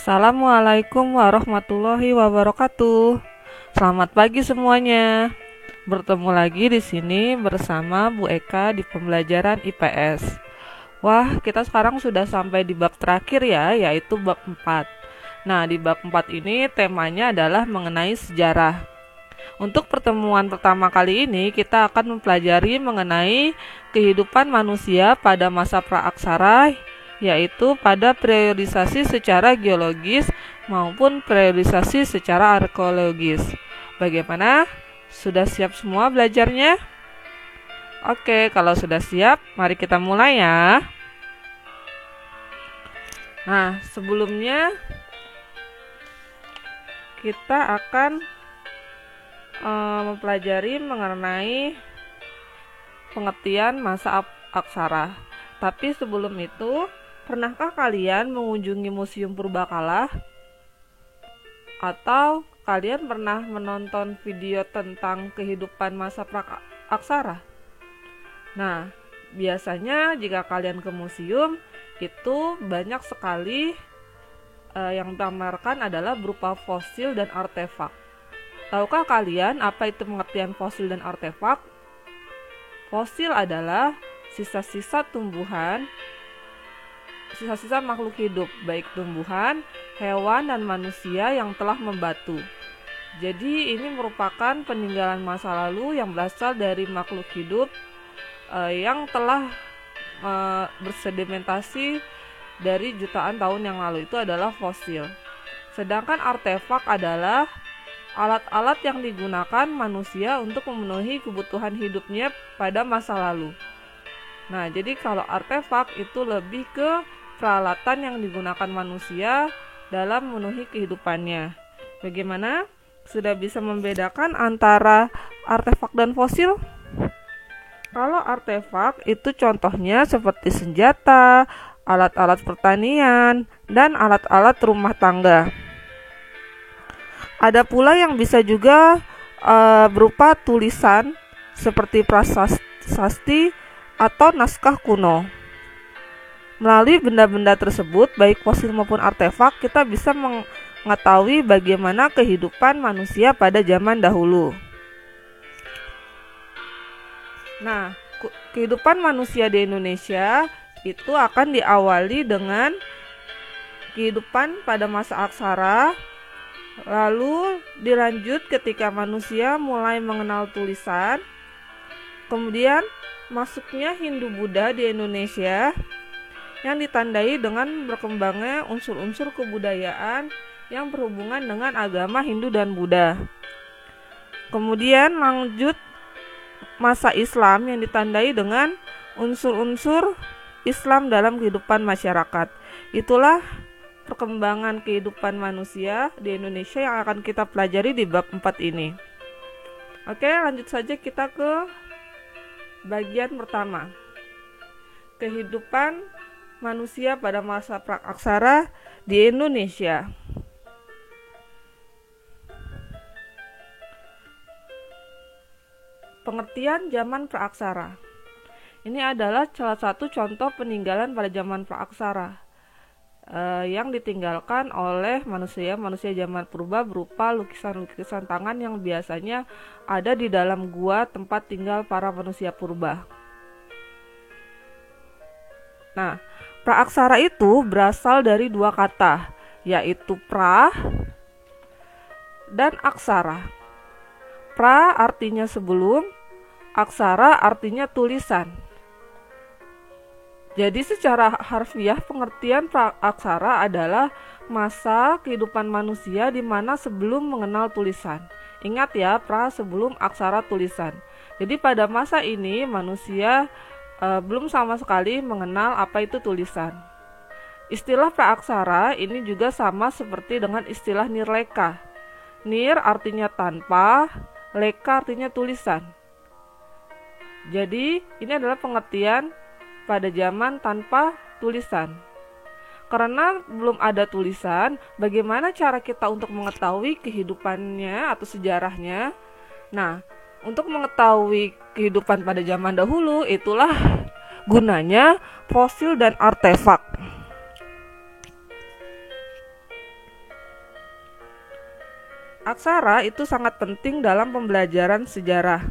Assalamualaikum warahmatullahi wabarakatuh. Selamat pagi semuanya. Bertemu lagi di sini bersama Bu Eka di pembelajaran IPS. Wah, kita sekarang sudah sampai di bab terakhir ya, yaitu bab 4. Nah, di bab 4 ini temanya adalah mengenai sejarah. Untuk pertemuan pertama kali ini, kita akan mempelajari mengenai kehidupan manusia pada masa praaksara, yaitu pada periodisasi secara geologis maupun periodisasi secara arkeologis. Bagaimana? Sudah siap semua belajarnya? Oke, kalau sudah siap, mari kita mulai ya. Nah, sebelumnya kita akan mempelajari mengenai pengertian masa aksara. Tapi sebelum itu, pernahkah kalian mengunjungi Museum Purbakala? Atau kalian pernah menonton video tentang kehidupan masa praaksara? Nah, biasanya jika kalian ke museum, itu banyak sekali yang ditampilkan adalah berupa fosil dan artefak. Tahukah kalian apa itu pengertian fosil dan artefak? Fosil adalah sisa-sisa tumbuhan, sisa-sisa makhluk hidup, baik tumbuhan, hewan, dan manusia yang telah membatu. Jadi ini merupakan peninggalan masa lalu yang berasal dari makhluk hidup yang telah bersedimentasi dari jutaan tahun yang lalu. Itu adalah fosil. Sedangkan artefak adalah alat-alat yang digunakan manusia untuk memenuhi kebutuhan hidupnya pada masa lalu. Nah, jadi kalau artefak itu lebih ke peralatan yang digunakan manusia dalam memenuhi kehidupannya. Bagaimana? Sudah bisa membedakan antara artefak dan fosil? Kalau artefak itu contohnya seperti senjata, alat-alat pertanian, dan alat-alat rumah tangga. Ada pula yang bisa juga berupa tulisan seperti prasasti atau naskah kuno. Melalui benda-benda tersebut, baik fosil maupun artefak, kita bisa mengetahui bagaimana kehidupan manusia pada zaman dahulu. Nah, kehidupan manusia di Indonesia itu akan diawali dengan kehidupan pada masa aksara. Lalu dilanjut ketika manusia mulai mengenal tulisan. Kemudian masuknya Hindu-Buddha di Indonesia yang ditandai dengan berkembangnya unsur-unsur kebudayaan yang berhubungan dengan agama Hindu dan Buddha. Kemudian lanjut masa Islam yang ditandai dengan unsur-unsur Islam dalam kehidupan masyarakat. Itulah perkembangan kehidupan manusia di Indonesia yang akan kita pelajari di bab 4 ini. Oke, lanjut saja kita ke bagian pertama. Kehidupan manusia pada masa praaksara di Indonesia. Pengertian zaman praaksara. Ini adalah salah satu contoh peninggalan pada zaman praaksara yang ditinggalkan oleh manusia zaman purba berupa lukisan-lukisan tangan yang biasanya ada di dalam gua tempat tinggal para manusia purba. Nah, praaksara itu berasal dari dua kata, yaitu pra dan aksara. Pra artinya sebelum, aksara artinya tulisan. Jadi secara harfiah pengertian praaksara adalah masa kehidupan manusia di mana sebelum mengenal tulisan. Ingat ya, pra sebelum aksara tulisan. Jadi pada masa ini manusia belum sama sekali mengenal apa itu tulisan. Istilah praaksara ini juga sama seperti dengan istilah nirleka. Nir artinya tanpa, leka artinya tulisan. Jadi ini adalah pengertian pada zaman tanpa tulisan. Karena belum ada tulisan, bagaimana cara kita untuk mengetahui kehidupannya atau sejarahnya? Nah, untuk mengetahui kehidupan pada zaman dahulu, itulah gunanya fosil dan artefak. aksara itu sangat penting dalam pembelajaran sejarah.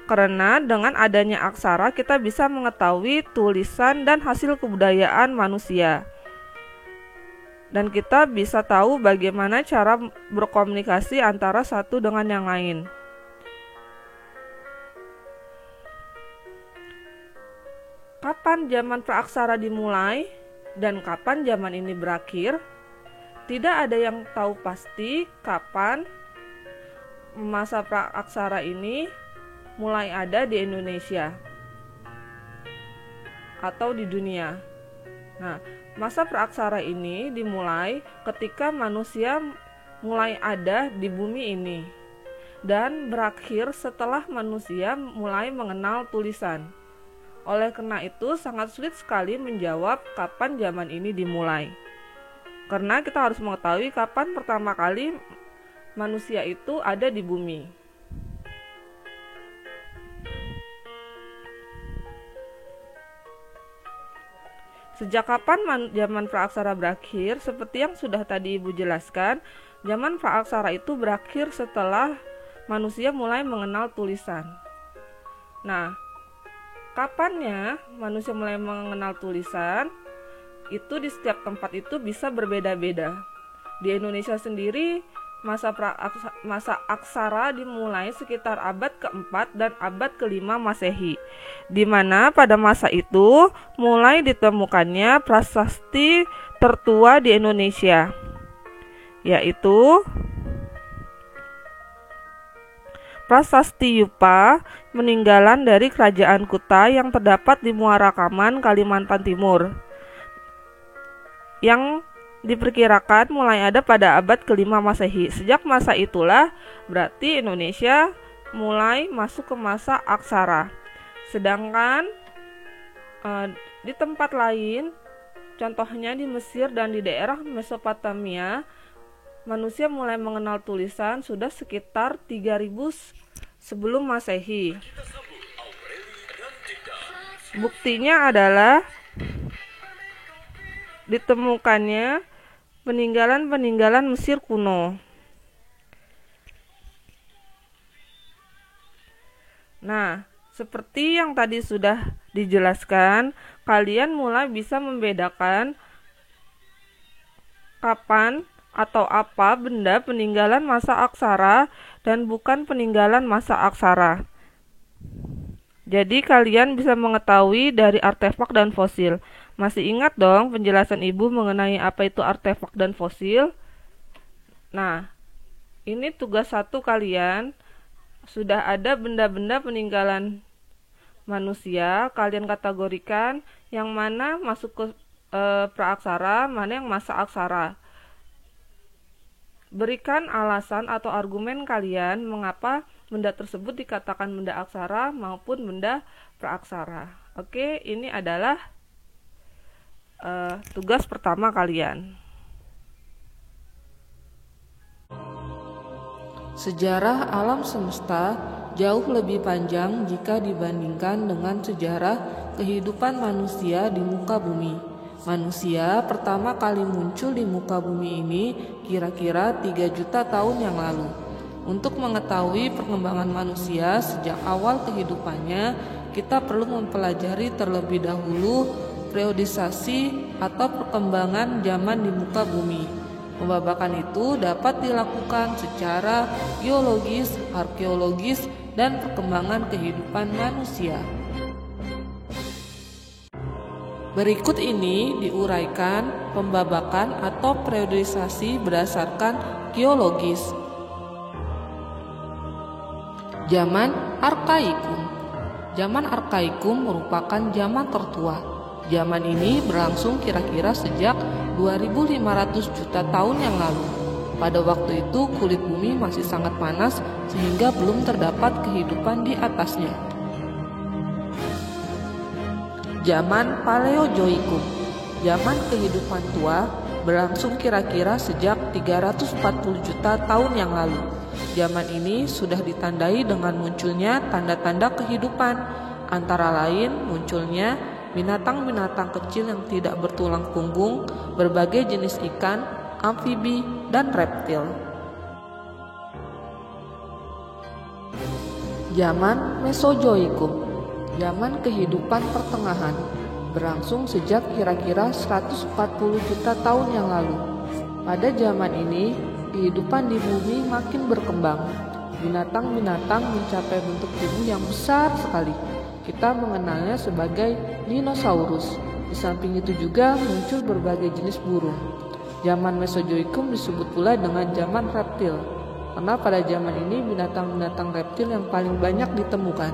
Karena dengan adanya aksara kita bisa mengetahui tulisan dan hasil kebudayaan manusia. Dan kita bisa tahu bagaimana cara berkomunikasi antara satu dengan yang lain. Kapan zaman praaksara dimulai dan kapan zaman ini berakhir? Tidak ada yang tahu pasti kapan masa praaksara ini mulai ada di Indonesia atau di dunia. Nah, masa praaksara ini dimulai ketika manusia mulai ada di bumi ini dan berakhir setelah manusia mulai mengenal tulisan. Oleh karena itu sangat sulit sekali menjawab kapan zaman ini dimulai. Karena kita harus mengetahui kapan pertama kali manusia itu ada di bumi. Sejak kapan zaman praaksara berakhir? Seperti yang sudah tadi Ibu jelaskan, zaman praaksara itu berakhir setelah manusia mulai mengenal tulisan. Nah, kapannya manusia mulai mengenal tulisan? Itu di setiap tempat itu bisa berbeda-beda. Di Indonesia sendiri, masa aksara dimulai sekitar abad keempat dan abad kelima Masehi, di mana pada masa itu mulai ditemukannya prasasti tertua di Indonesia, yaitu Prasasti Yupa, peninggalan dari Kerajaan Kuta yang terdapat di Muara Kaman, Kalimantan Timur, yang diperkirakan mulai ada pada abad kelima Masehi. Sejak masa itulah berarti Indonesia mulai masuk ke masa aksara. Sedangkan di tempat lain, contohnya di Mesir dan di daerah Mesopotamia, manusia mulai mengenal tulisan sudah sekitar 3000 sebelum Masehi. Buktinya adalah ditemukannya peninggalan-peninggalan Mesir kuno. Nah, seperti yang tadi sudah dijelaskan, kalian mulai bisa membedakan kapan atau apa benda peninggalan masa aksara dan bukan peninggalan masa aksara. Jadi kalian bisa mengetahui dari artefak dan fosil. Masih ingat dong penjelasan Ibu mengenai apa itu artefak dan fosil? Nah, ini tugas 1 kalian. Sudah ada benda-benda peninggalan manusia, kalian kategorikan yang mana masuk ke praaksara, mana yang masa aksara. Berikan alasan atau argumen kalian mengapa benda tersebut dikatakan benda aksara maupun benda praaksara. Oke, ini adalah tugas pertama kalian. Sejarah alam semesta jauh lebih panjang jika dibandingkan dengan sejarah kehidupan manusia di muka bumi. Manusia pertama kali muncul di muka bumi ini kira-kira 3 juta tahun yang lalu. Untuk mengetahui perkembangan manusia sejak awal kehidupannya, kita perlu mempelajari terlebih dahulu periodisasi atau perkembangan zaman di muka bumi. Pembabakan itu dapat dilakukan secara geologis, arkeologis, dan perkembangan kehidupan manusia. Berikut ini diuraikan pembabakan atau periodisasi berdasarkan geologis. Zaman Arkaikum. Zaman Arkaikum merupakan zaman tertua. Zaman ini berlangsung kira-kira sejak 2500 juta tahun yang lalu. Pada waktu itu kulit bumi masih sangat panas sehingga belum terdapat kehidupan di atasnya. Zaman Paleozoikum. Zaman kehidupan tua berlangsung kira-kira sejak 340 juta tahun yang lalu. Zaman ini sudah ditandai dengan munculnya tanda-tanda kehidupan, antara lain munculnya binatang-binatang kecil yang tidak bertulang punggung, berbagai jenis ikan, amfibi, dan reptil. Zaman Mesozoikum, zaman kehidupan pertengahan, berlangsung sejak kira-kira 140 juta tahun yang lalu. Pada zaman ini, kehidupan di bumi makin berkembang. Binatang-binatang mencapai bentuk tubuh yang besar sekali. Kita mengenalnya sebagai dinosaurus. Di samping itu juga muncul berbagai jenis burung. Zaman Mesozoikum disebut pula dengan zaman reptil, karena pada zaman ini binatang-binatang reptil yang paling banyak ditemukan.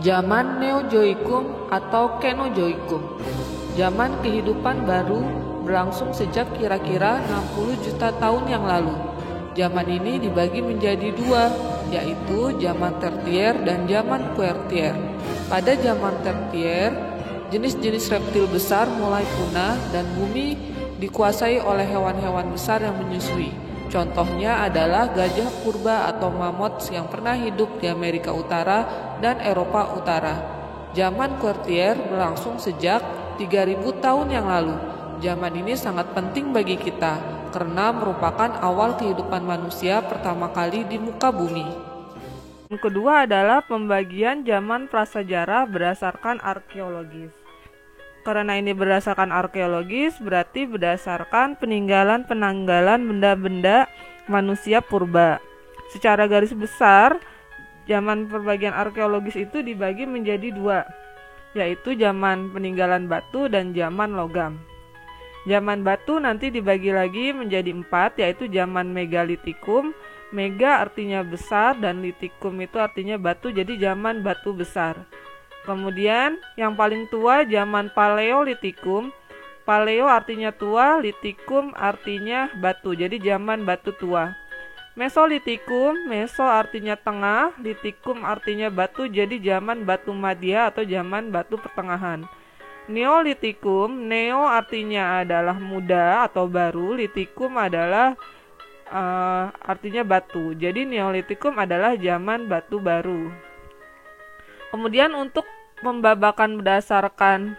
Zaman Neozoikum atau Kenozoikum, zaman kehidupan baru berlangsung sejak kira-kira 60 juta tahun yang lalu. Zaman ini dibagi menjadi dua, yaitu zaman Tertier dan zaman Kuartier. Pada zaman Tertier, jenis-jenis reptil besar mulai punah dan bumi dikuasai oleh hewan-hewan besar yang menyusui. Contohnya adalah gajah purba atau mamots yang pernah hidup di Amerika Utara dan Eropa Utara. Zaman Kuartier berlangsung sejak 3000 tahun yang lalu. Zaman ini sangat penting bagi kita karena merupakan awal kehidupan manusia pertama kali di muka bumi. Yang kedua adalah pembagian zaman prasejarah berdasarkan arkeologis. Karena ini berdasarkan arkeologis, berarti berdasarkan peninggalan-penanggalan benda-benda manusia purba. Secara garis besar, zaman perbagian arkeologis itu dibagi menjadi dua, yaitu zaman peninggalan batu dan zaman logam. Zaman batu nanti dibagi lagi menjadi 4, yaitu zaman megalitikum. Mega artinya besar dan litikum itu artinya batu, jadi zaman batu besar. Kemudian yang paling tua zaman paleolitikum. Paleo artinya tua, litikum artinya batu, jadi zaman batu tua. Mesolitikum, meso artinya tengah, litikum artinya batu, jadi zaman batu madya atau zaman batu pertengahan. Neolitikum, neo artinya adalah muda atau baru, litikum adalah artinya batu, jadi neolitikum adalah zaman batu baru. Kemudian untuk pembabakan berdasarkan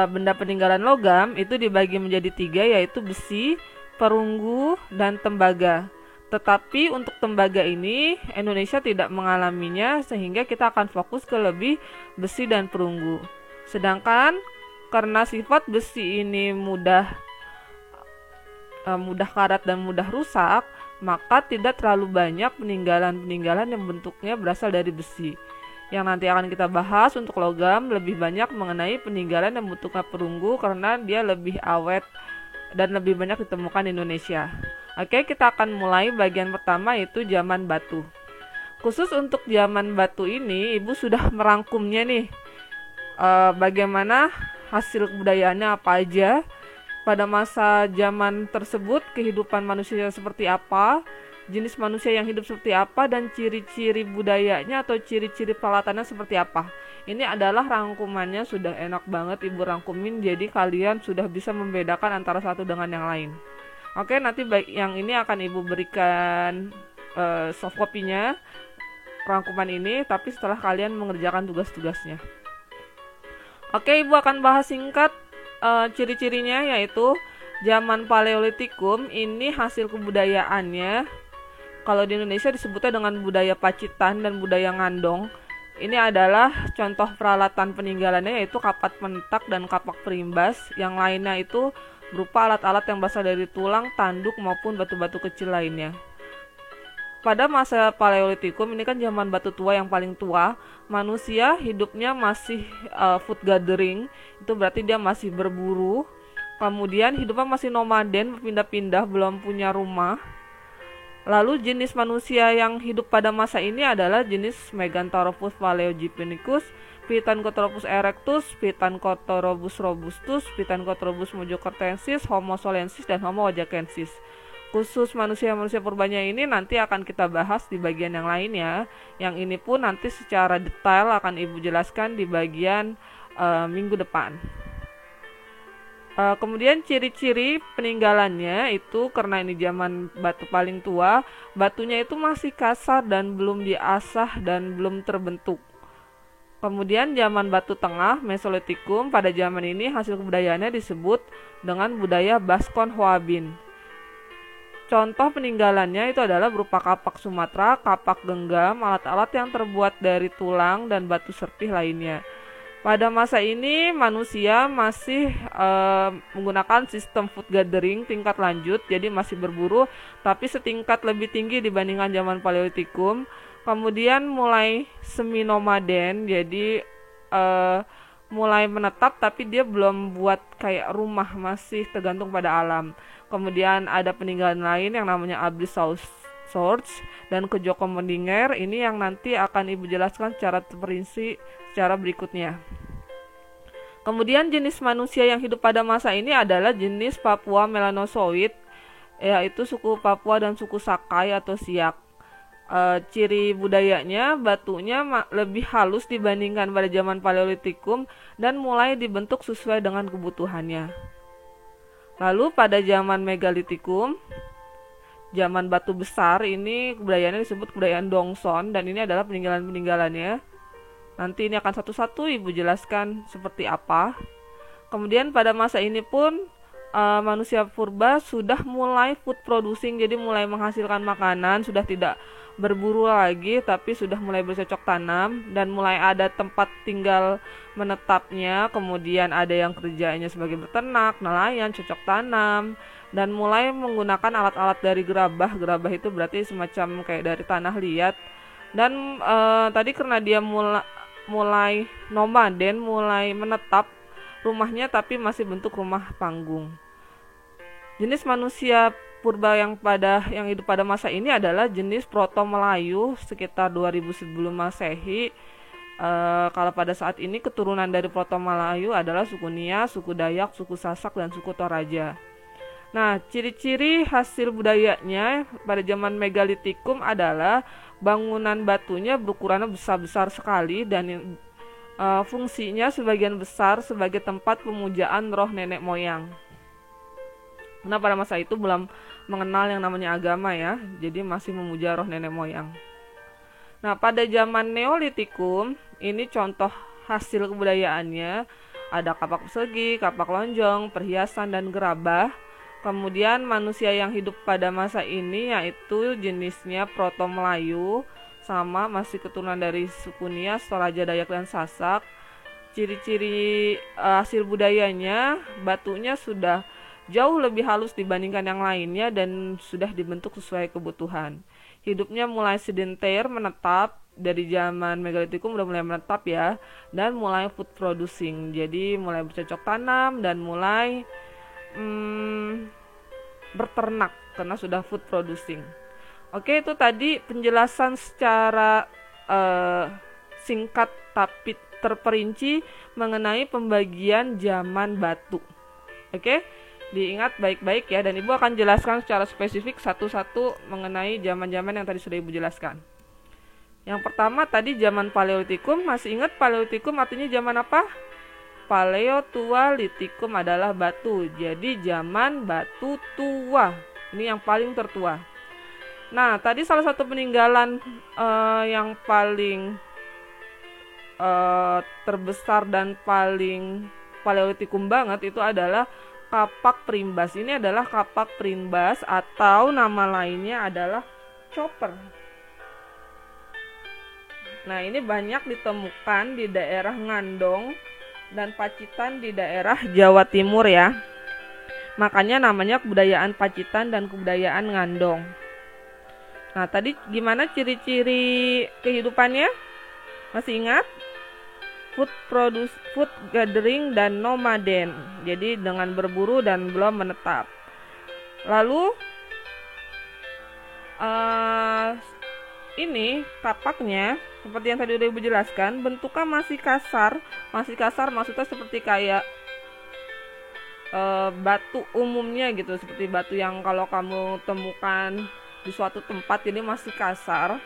benda peninggalan logam itu dibagi menjadi 3, yaitu besi, perunggu, dan tembaga. Tetapi untuk tembaga ini Indonesia tidak mengalaminya, sehingga kita akan fokus ke lebih besi dan perunggu. Sedangkan karena sifat besi ini mudah karat dan mudah rusak, maka tidak terlalu banyak peninggalan-peninggalan yang bentuknya berasal dari besi. Yang nanti akan kita bahas untuk logam lebih banyak mengenai peninggalan yang bentuknya perunggu karena dia lebih awet dan lebih banyak ditemukan di Indonesia. Oke, kita akan mulai bagian pertama, yaitu zaman batu. Khusus untuk zaman batu ini, Ibu sudah merangkumnya nih. Bagaimana hasil kebudayaannya apa aja, pada masa zaman tersebut kehidupan manusia seperti apa, jenis manusia yang hidup seperti apa, dan ciri-ciri budayanya atau ciri-ciri peralatannya seperti apa. Ini adalah rangkumannya, sudah enak banget Ibu rangkumin, jadi kalian sudah bisa membedakan antara satu dengan yang lain. Oke, nanti yang ini akan Ibu berikan soft copy-nya, rangkuman ini, tapi setelah kalian mengerjakan tugas-tugasnya. Oke, Ibu akan bahas singkat ciri-cirinya, yaitu zaman Paleolitikum ini hasil kebudayaannya. Kalau di Indonesia disebutnya dengan budaya Pacitan dan budaya Ngandong. Ini adalah contoh peralatan peninggalannya, yaitu kapak pentak dan kapak perimbas. Yang lainnya itu berupa alat-alat yang berasal dari tulang, tanduk maupun batu-batu kecil lainnya. Pada masa Paleolitikum ini kan zaman batu tua yang paling tua, manusia hidupnya masih food gathering, itu berarti dia masih berburu. Kemudian hidupnya masih nomaden, berpindah-pindah, belum punya rumah. Lalu jenis manusia yang hidup pada masa ini adalah jenis Meganthropus paleogypenicus, Pithecanthropus erectus, Pithecanthropus robustus, Pithecanthropus mojocortensis, Homo solensis, dan Homo wajackensis. Khusus manusia-manusia purbanya ini nanti akan kita bahas di bagian yang lainnya. Yang ini pun nanti secara detail akan Ibu jelaskan di bagian minggu depan. Kemudian ciri-ciri peninggalannya itu, karena ini zaman batu paling tua, batunya itu masih kasar dan belum diasah dan belum terbentuk. Kemudian zaman batu tengah Mesolitikum, pada zaman ini hasil kebudayaannya disebut dengan budaya Baskon Hoabin. contoh peninggalannya itu adalah berupa kapak Sumatera, kapak genggam, alat-alat yang terbuat dari tulang dan batu serpih lainnya. Pada masa ini manusia masih menggunakan sistem food gathering tingkat lanjut, jadi masih berburu tapi setingkat lebih tinggi dibandingkan zaman Paleolitikum. Kemudian mulai semi nomaden, jadi mulai menetap tapi dia belum buat kayak rumah, masih tergantung pada alam. Kemudian ada peninggalan lain yang namanya Ablis Swords dan Kejoko Mendinger, ini yang nanti akan Ibu jelaskan secara terperinci secara berikutnya. Kemudian jenis manusia yang hidup pada masa ini adalah jenis Papua Melanozoid, yaitu suku Papua dan suku Sakai atau Siak. Ciri budayanya, batunya lebih halus dibandingkan pada zaman Paleolitikum dan mulai dibentuk sesuai dengan kebutuhannya. Lalu pada zaman Megalitikum, zaman batu besar, ini kebudayaannya disebut kebudayaan Dongson dan ini adalah peninggalan-peninggalannya. Nanti ini akan satu-satu Ibu jelaskan seperti apa. Kemudian pada masa ini pun manusia purba sudah mulai food producing, jadi mulai menghasilkan makanan, sudah tidak berburu lagi tapi sudah mulai bercocok tanam dan mulai ada tempat tinggal menetapnya. Kemudian ada yang kerjanya sebagai beternak, nelayan, cocok tanam, dan mulai menggunakan alat-alat dari gerabah. Gerabah itu berarti semacam kayak dari tanah liat. Dan tadi karena dia mulai nomaden, mulai menetap rumahnya tapi masih bentuk rumah panggung. Jenis manusia purba yang hidup pada masa ini adalah jenis Proto Melayu sekitar 2000 sebelum Masehi. Kalau pada saat ini keturunan dari Proto Melayu adalah suku Nia, suku Dayak, suku Sasak, dan suku Toraja. Nah, ciri-ciri hasil budayanya pada zaman Megalitikum adalah bangunan batunya berukurannya besar-besar sekali dan fungsinya sebagian besar sebagai tempat pemujaan roh nenek moyang. Nah, pada masa itu belum mengenal yang namanya agama ya, jadi masih memuja roh nenek moyang. Nah, pada zaman Neolitikum, ini contoh hasil kebudayaannya, ada kapak persegi, kapak lonjong, perhiasan, dan gerabah. Kemudian manusia yang hidup pada masa ini yaitu jenisnya Proto Melayu, sama masih keturunan dari suku Nias, Toraja, Dayak, dan Sasak. Ciri-ciri hasil budayanya, batunya sudah jauh lebih halus dibandingkan yang lainnya dan sudah dibentuk sesuai kebutuhan. Hidupnya mulai sedenter, menetap, dari zaman Megalitikum udah mulai menetap ya, dan mulai food producing, jadi mulai bercocok tanam dan mulai berternak karena sudah food producing. Oke, itu tadi penjelasan secara singkat tapi terperinci mengenai pembagian zaman batu. Oke, diingat baik-baik ya, dan Ibu akan jelaskan secara spesifik satu-satu mengenai zaman-zaman yang tadi sudah Ibu jelaskan. Yang pertama tadi zaman Paleolitikum, masih ingat Paleolitikum artinya zaman apa? Paleo tua, litikum adalah batu, jadi zaman batu tua, ini yang paling tertua. Nah, tadi salah satu peninggalan yang paling terbesar dan paling Paleolitikum banget itu adalah kapak perimbas. Ini adalah kapak perimbas atau nama lainnya adalah chopper. Nah, ini banyak ditemukan di daerah Ngandong dan Pacitan di daerah Jawa Timur ya. Makanya namanya kebudayaan Pacitan dan kebudayaan Ngandong. Nah, tadi gimana ciri-ciri kehidupannya? Masih ingat? Food gathering dan nomaden, jadi dengan berburu dan belum menetap. Lalu ini kapaknya seperti yang tadi udah Ibu jelaskan, bentuknya masih kasar maksudnya seperti kayak batu umumnya gitu, seperti batu yang kalau kamu temukan di suatu tempat, jadi masih kasar.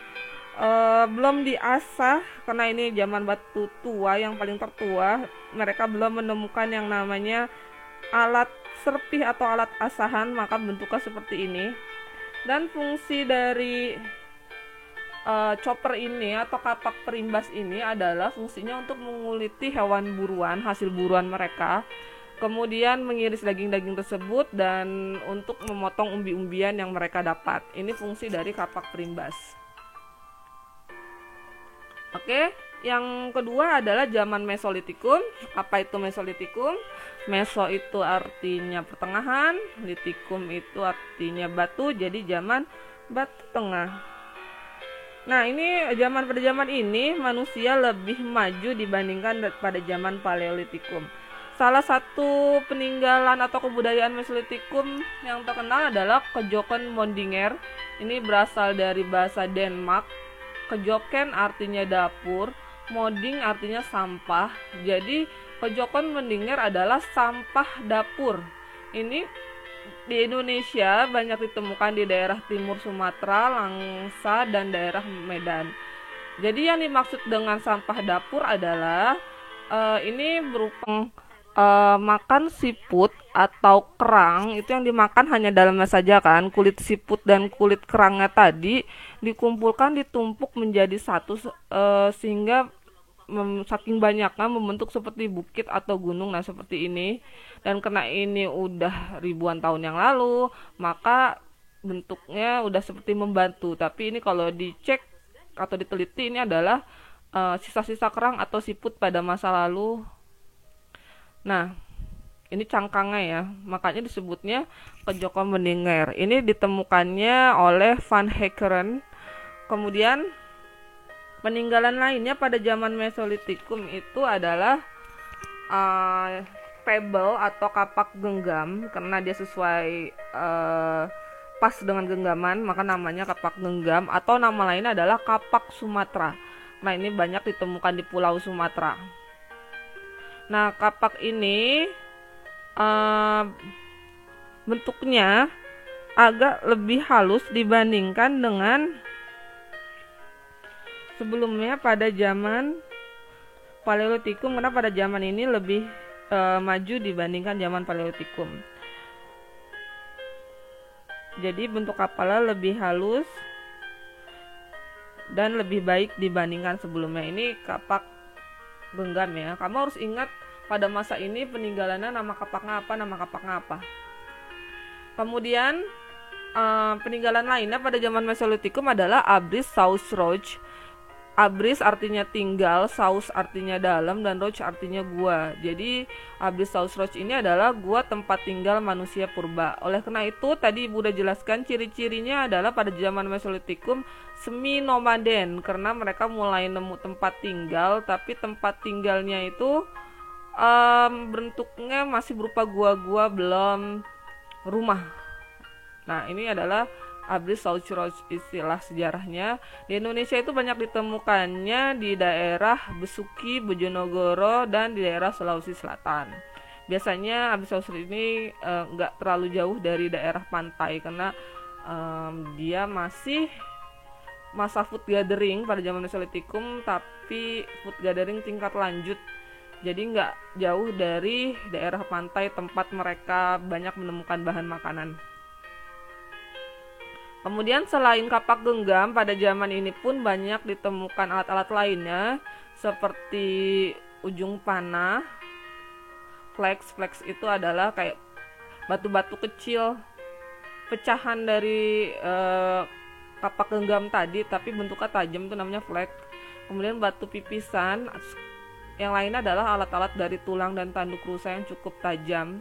Belum diasah karena ini zaman batu tua yang paling tertua. Mereka belum menemukan yang namanya alat serpih atau alat asahan, maka bentuknya seperti ini. Dan fungsi dari chopper ini atau kapak perimbas ini adalah fungsinya untuk menguliti hewan buruan, hasil buruan mereka. kemudian mengiris daging-daging tersebut dan untuk memotong umbi-umbian yang mereka dapat. Ini fungsi dari kapak perimbas. Oke, yang kedua adalah zaman Mesolitikum. Apa itu Mesolitikum? Meso itu artinya pertengahan, litikum itu artinya batu, jadi zaman batu tengah. Nah, pada zaman ini manusia lebih maju dibandingkan pada zaman Paleolitikum. Salah satu peninggalan atau kebudayaan Mesolitikum yang terkenal adalah Kejoken Mondinger. Ini berasal dari bahasa Denmark. Kejoken artinya dapur, moding artinya sampah. Jadi Kejoken Mondinger adalah sampah dapur. Ini di Indonesia banyak ditemukan di daerah timur Sumatera, Langsa, dan daerah Medan. Jadi yang dimaksud dengan sampah dapur adalah ini berupa makan siput atau kerang. Itu yang dimakan hanya dalamnya saja kan. Kulit siput dan kulit kerangnya tadi dikumpulkan, ditumpuk menjadi satu sehingga saking banyaknya membentuk seperti bukit atau gunung. Nah, seperti ini. Dan karena ini udah ribuan tahun yang lalu, maka bentuknya udah seperti membatu. Tapi ini kalau dicek atau diteliti, ini adalah sisa-sisa kerang atau siput pada masa lalu. Nah, ini cangkangnya ya, makanya disebutnya Kejoken Mondinger. Ini ditemukannya oleh Van Heckeren. Kemudian peninggalan lainnya pada zaman Mesolitikum itu adalah pebble atau kapak genggam, karena dia sesuai pas dengan genggaman, maka namanya kapak genggam, atau nama lain adalah kapak Sumatera. Nah, ini banyak ditemukan di Pulau Sumatera. Nah, kapak ini bentuknya agak lebih halus dibandingkan dengan sebelumnya pada zaman Paleolitikum, karena pada zaman ini lebih maju dibandingkan zaman Paleolitikum. Jadi bentuk kapalnya lebih halus dan lebih baik dibandingkan sebelumnya. Ini kapak genggam ya. Kamu harus ingat pada masa ini peninggalannya nama kapaknya apa. Kemudian peninggalan lainnya pada zaman Mesolitikum adalah Abris Saus Roch. Abris artinya tinggal, Saus artinya dalam, dan Roch artinya gua. Jadi Abris Saus Roch ini adalah gua tempat tinggal manusia purba. Oleh karena itu tadi Ibu udah jelaskan ciri-cirinya adalah pada zaman Mesolitikum semi nomaden, karena mereka mulai nemu tempat tinggal, tapi tempat tinggalnya itu bentuknya masih berupa gua-gua, belum rumah. Nah, ini adalah Abris Saus Roch istilah sejarahnya. Di Indonesia itu banyak ditemukannya di daerah Besuki, Bojonegoro, dan di daerah Sulawesi Selatan. Biasanya Abris Saus Roch ini nggak terlalu jauh dari daerah pantai, karena dia masih masa food gathering pada zaman Mesolitikum, tapi food gathering tingkat lanjut. Jadi nggak jauh dari daerah pantai tempat mereka banyak menemukan bahan makanan. Kemudian selain kapak genggam, pada zaman ini pun banyak ditemukan alat-alat lainnya seperti ujung panah. Flex itu adalah kayak batu-batu kecil pecahan dari kapak genggam tadi, tapi bentuknya tajam, itu namanya flex. Kemudian batu pipisan. Yang lainnya adalah alat-alat dari tulang dan tanduk rusa yang cukup tajam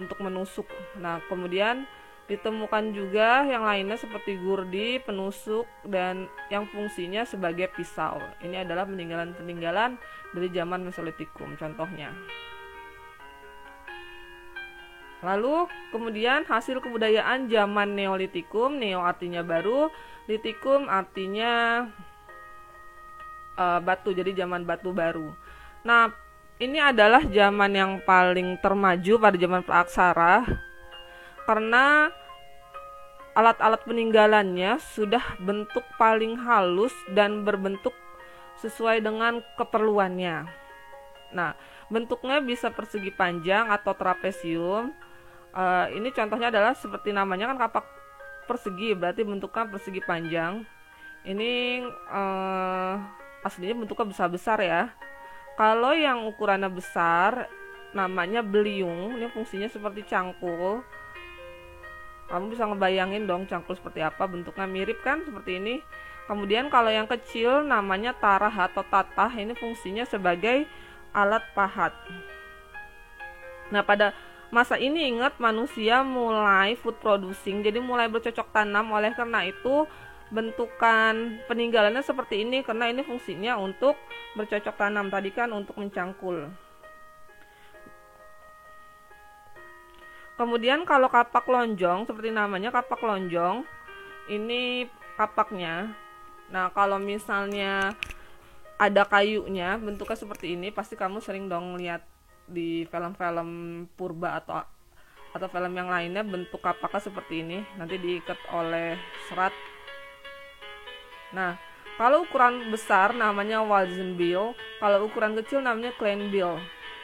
untuk menusuk. Nah, kemudian ditemukan juga yang lainnya seperti gurdi, penusuk, dan yang fungsinya sebagai pisau. Ini adalah peninggalan-peninggalan dari zaman Mesolitikum contohnya. Lalu kemudian hasil kebudayaan zaman Neolitikum. Neo artinya baru, litikum artinya batu, jadi zaman batu baru. Nah, ini adalah zaman yang paling termaju pada zaman praaksara, karena alat-alat peninggalannya sudah bentuk paling halus dan berbentuk sesuai dengan keperluannya. Nah, bentuknya bisa persegi panjang atau trapesium. Ini contohnya adalah seperti namanya kan kapak persegi, berarti bentuknya persegi panjang. Ini aslinya bentuknya besar-besar ya. Kalau yang ukurannya besar namanya beliung. Ini fungsinya seperti cangkul. Kamu bisa ngebayangin dong cangkul seperti apa, bentuknya mirip kan seperti ini. Kemudian kalau yang kecil namanya tarah atau tatah, ini fungsinya sebagai alat pahat. Nah, pada masa ini ingat manusia mulai food producing, jadi mulai bercocok tanam. Oleh karena itu bentukan peninggalannya seperti ini, karena ini fungsinya untuk bercocok tanam, tadi kan untuk mencangkul. Kemudian kalau kapak lonjong, seperti namanya kapak lonjong, ini kapaknya. Nah, kalau misalnya ada kayunya, bentuknya seperti ini, pasti kamu sering dong lihat di film-film purba atau film yang lainnya, bentuk kapaknya seperti ini, nanti diikat oleh serat. Nah, kalau ukuran besar namanya Walzenbill, kalau ukuran kecil namanya Kleinbill.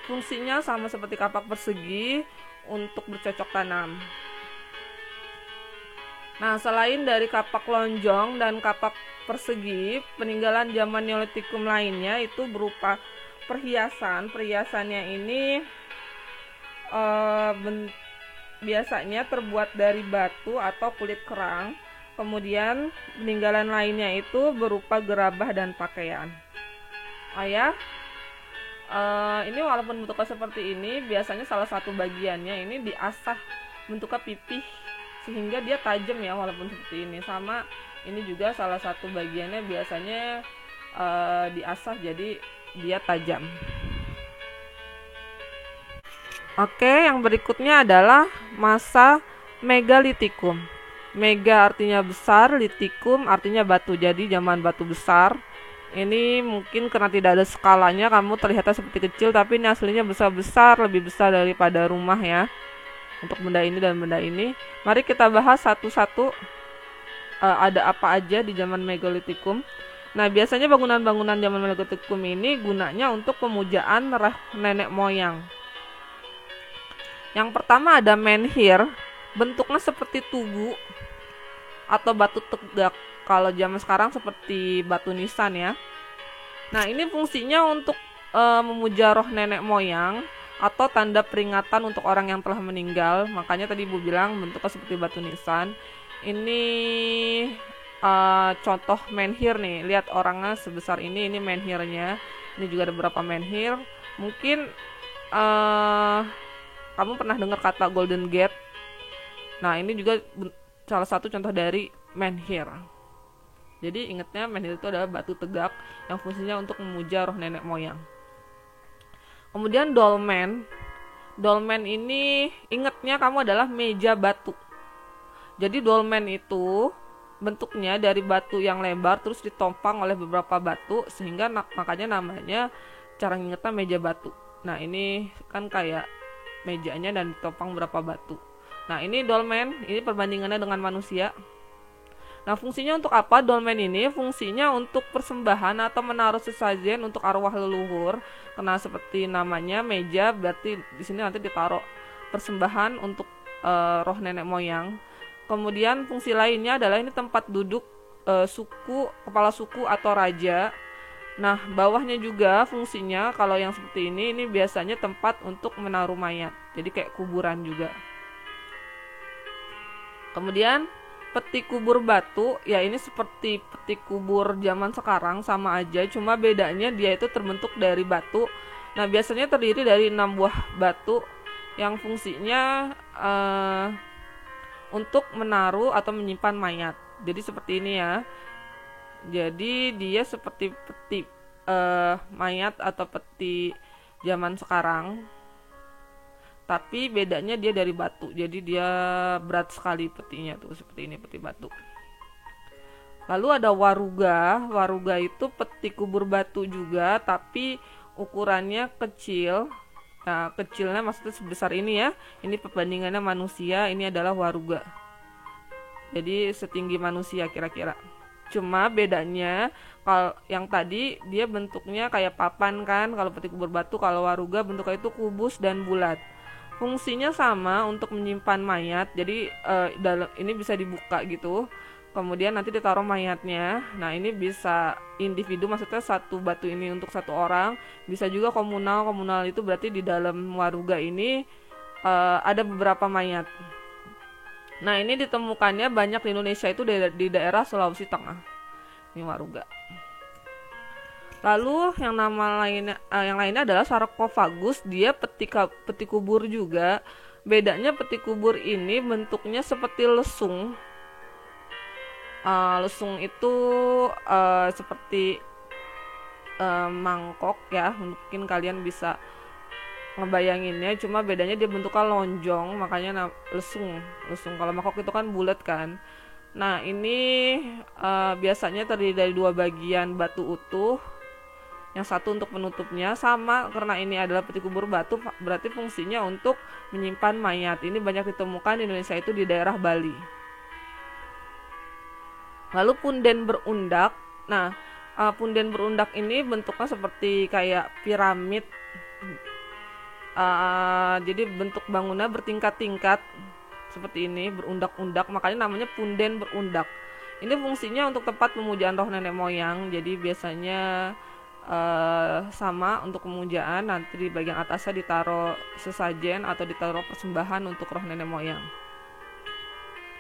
Fungsinya sama seperti kapak persegi untuk bercocok tanam. Nah, selain dari kapak lonjong dan kapak persegi, peninggalan zaman Neolitikum lainnya itu berupa perhiasan. Perhiasannya ini biasanya terbuat dari batu atau kulit kerang. Kemudian peninggalan lainnya itu berupa gerabah dan pakaian. Ini walaupun bentuknya seperti ini, biasanya salah satu bagiannya ini diasah bentuknya pipih sehingga dia tajam ya, walaupun seperti ini. Sama ini juga salah satu bagiannya biasanya diasah jadi dia tajam. Oke, yang berikutnya adalah masa Megalitikum. Mega artinya besar, litikum artinya batu, jadi zaman batu besar. Ini mungkin karena tidak ada skalanya kamu terlihatnya seperti kecil, tapi ini aslinya besar-besar, lebih besar daripada rumah ya. Untuk benda ini dan benda ini, mari kita bahas satu-satu ada apa aja di zaman Megalitikum. Nah, biasanya bangunan-bangunan zaman Megalitikum ini gunanya untuk pemujaan roh nenek moyang. Yang pertama ada menhir, bentuknya seperti tugu atau batu tegak. Kalau zaman sekarang seperti batu nisan ya. Nah, ini fungsinya untuk memuja roh nenek moyang atau tanda peringatan untuk orang yang telah meninggal. Makanya tadi Ibu bilang bentuknya seperti batu nisan. Ini contoh menhir nih. Lihat orangnya sebesar ini menhirnya. Ini juga ada beberapa menhir. Mungkin kamu pernah dengar kata Golden Gate. Nah, ini juga salah satu contoh dari menhir. Jadi ingatnya menhir itu adalah batu tegak yang fungsinya untuk memuja roh nenek moyang. Kemudian dolmen. Dolmen ini ingatnya kamu adalah meja batu. Jadi dolmen itu bentuknya dari batu yang lebar terus ditompang oleh beberapa batu sehingga makanya namanya cara ingatnya meja batu. Nah, ini kan kayak mejanya dan ditopang beberapa batu. Nah, ini dolmen, ini perbandingannya dengan manusia. Nah, fungsinya untuk apa dolmen ini? Fungsinya untuk persembahan atau menaruh sesajen untuk arwah leluhur. Karena seperti namanya meja, berarti di sini nanti ditaruh persembahan untuk roh nenek moyang. Kemudian fungsi lainnya adalah ini tempat duduk suku, kepala suku atau raja. Nah, bawahnya juga fungsinya kalau yang seperti ini biasanya tempat untuk menaruh mayat. Jadi kayak kuburan juga. Kemudian peti kubur batu, ya ini seperti peti kubur zaman sekarang, sama aja, cuma bedanya dia itu terbentuk dari batu. Nah, biasanya terdiri dari 6 buah batu yang fungsinya untuk menaruh atau menyimpan mayat. Jadi seperti ini ya. Jadi dia seperti peti mayat atau peti zaman sekarang. Tapi bedanya dia dari batu, jadi dia berat sekali petinya tuh, seperti ini peti batu. Lalu ada waruga. Waruga itu peti kubur batu juga, tapi ukurannya kecil. Nah, kecilnya maksudnya sebesar ini ya. Ini perbandingannya manusia, ini adalah waruga. Jadi setinggi manusia kira-kira. Cuma bedanya kalau yang tadi dia bentuknya kayak papan kan, kalau peti kubur batu, kalau waruga bentuknya itu kubus dan bulat. Fungsinya sama untuk menyimpan mayat. Jadi ini bisa dibuka gitu. kemudian nanti ditaruh mayatnya. Nah, ini bisa individu, maksudnya satu batu ini untuk satu orang, bisa juga komunal. Komunal itu berarti di dalam waruga ini ada beberapa mayat. Nah, ini ditemukannya banyak di Indonesia itu di daerah Sulawesi Tengah. Ini waruga. Lalu yang lainnya adalah sarkofagus. Dia peti kubur juga. Bedanya peti kubur ini bentuknya seperti lesung. Lesung itu seperti mangkok ya. Mungkin kalian bisa ngebayanginnya, cuma bedanya dia bentuknya lonjong, makanya lesung. Kalau mangkok itu kan bulat kan. Nah, ini biasanya terdiri dari 2 bagian batu utuh, yang satu untuk penutupnya. Sama, karena ini adalah peti kubur batu, berarti fungsinya untuk menyimpan mayat. Ini banyak ditemukan di Indonesia itu di daerah Bali. Lalu punden berundak. Nah, punden berundak ini bentuknya seperti kayak piramid. Jadi bentuk bangunnya bertingkat-tingkat seperti ini, berundak-undak, makanya namanya punden berundak. Ini fungsinya untuk tempat pemujaan roh nenek moyang. Jadi biasanya sama untuk pemujaan, nanti di bagian atasnya ditaruh sesajen atau ditaruh persembahan untuk roh nenek moyang.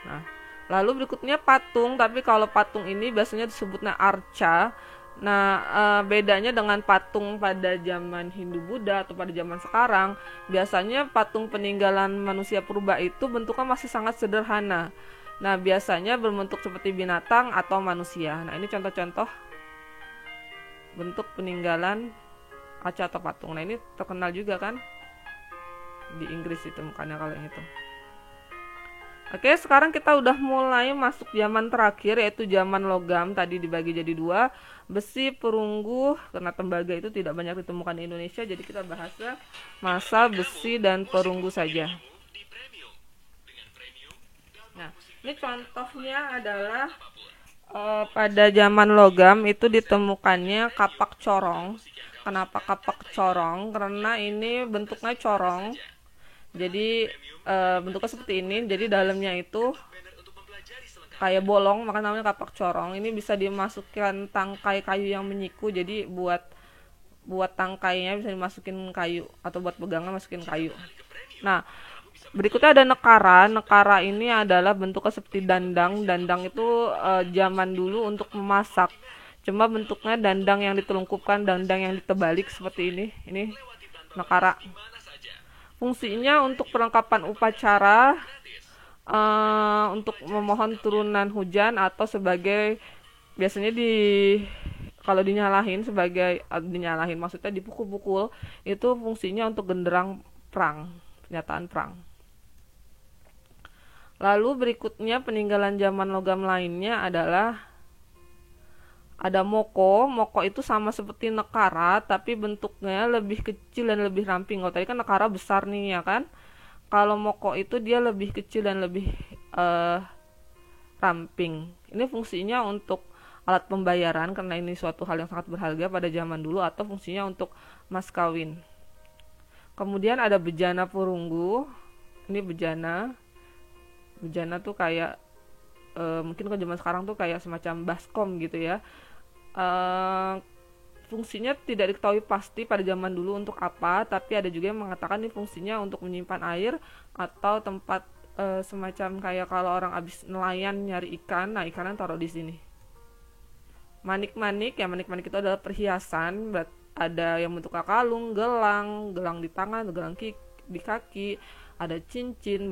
Nah, lalu berikutnya patung, tapi kalau patung ini biasanya disebutnya arca. Nah, bedanya dengan patung pada zaman Hindu Buddha atau pada zaman sekarang, biasanya patung peninggalan manusia purba itu bentuknya masih sangat sederhana. Nah, biasanya berbentuk seperti binatang atau manusia. Nah, ini contoh-contoh bentuk peninggalan arca atau patung. Nah, ini terkenal juga kan di Inggris itu mukanya kalau yang itu. Oke, sekarang kita udah mulai masuk zaman terakhir, yaitu zaman logam. Tadi dibagi jadi 2, besi, perunggu. Karena tembaga itu tidak banyak ditemukan di Indonesia, jadi kita bahasnya masa besi dan perunggu saja. Nah, ini contohnya adalah pada zaman logam itu ditemukannya kapak corong. Kenapa kapak corong? Karena ini bentuknya corong. Jadi bentuknya seperti ini, jadi dalamnya itu kayak bolong, maka namanya kapak corong. Ini bisa dimasukkan tangkai kayu yang menyiku, jadi buat tangkainya bisa dimasukin kayu, atau buat pegangan masukin kayu. Nah, berikutnya ada nekara. Nekara ini adalah bentuknya seperti dandang. Dandang itu zaman dulu untuk memasak, cuma bentuknya dandang yang ditelungkupkan, dandang yang ditebalik seperti ini. Ini nekara. Fungsinya untuk perlengkapan upacara, untuk memohon turunan hujan, atau sebagai biasanya kalau dinyalahin maksudnya dipukul-pukul, itu fungsinya untuk genderang perang, pernyataan perang. Lalu berikutnya peninggalan zaman logam lainnya adalah ada moko. Moko itu sama seperti nekara, tapi bentuknya lebih kecil dan lebih ramping. Kalau tadi kan nekara besar nih ya kan. Kalau moko itu dia lebih kecil dan lebih ramping. Ini fungsinya untuk alat pembayaran, karena ini suatu hal yang sangat berharga pada zaman dulu, atau fungsinya untuk mas kawin. Kemudian ada bejana perunggu. Ini bejana. Bejana tuh kayak mungkin ke zaman sekarang tuh kayak semacam baskom gitu ya. Fungsinya tidak diketahui pasti pada zaman dulu untuk apa, tapi ada juga yang mengatakan ini fungsinya untuk menyimpan air, atau tempat semacam kayak kalau orang habis nelayan nyari ikan, nah ikannya taruh di sini. Manik-manik itu adalah perhiasan. Ada yang bentuk kalung, gelang di tangan, gelang di kaki, ada cincin,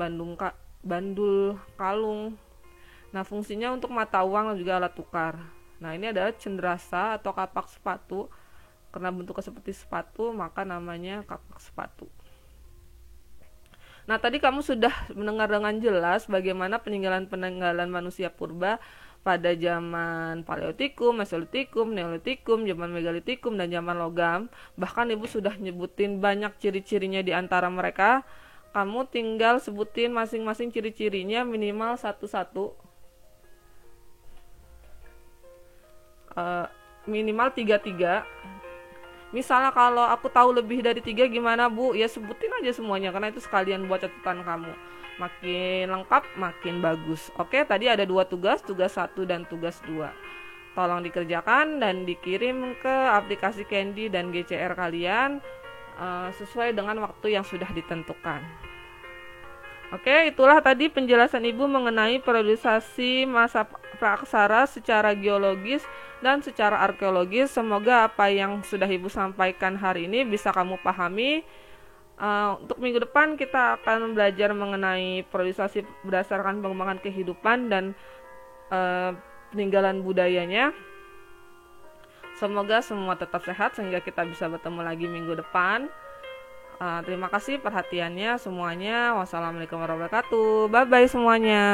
bandul kalung. Nah, fungsinya untuk mata uang dan juga alat tukar. Nah, ini adalah cendrasa atau kapak sepatu. Karena bentuknya seperti sepatu, maka namanya kapak sepatu. Nah, tadi kamu sudah mendengar dengan jelas bagaimana peninggalan manusia purba pada zaman Paleolitikum, Mesolitikum, Neolitikum, zaman Megalitikum, dan zaman logam. Bahkan Ibu sudah nyebutin banyak ciri-cirinya di antara mereka. Kamu tinggal sebutin masing-masing ciri-cirinya minimal satu-satu. Minimal 3-3. Misalnya kalau aku tahu lebih dari 3 gimana Bu? Ya sebutin aja semuanya karena itu sekalian buat catatan kamu. Makin lengkap, makin bagus. Oke, tadi ada 2 tugas, tugas 1 dan tugas 2. Tolong dikerjakan dan dikirim ke aplikasi Candy dan GCR kalian sesuai dengan waktu yang sudah ditentukan. Oke, itulah tadi penjelasan Ibu mengenai periodisasi masa praaksara secara geologis dan secara arkeologis. Semoga apa yang sudah Ibu sampaikan hari ini bisa kamu pahami. Untuk minggu depan kita akan belajar mengenai periodisasi berdasarkan pengembangan kehidupan dan peninggalan budayanya. Semoga semua tetap sehat sehingga kita bisa bertemu lagi minggu depan. Terima kasih perhatiannya semuanya. Wassalamualaikum warahmatullahi wabarakatuh. Bye bye semuanya.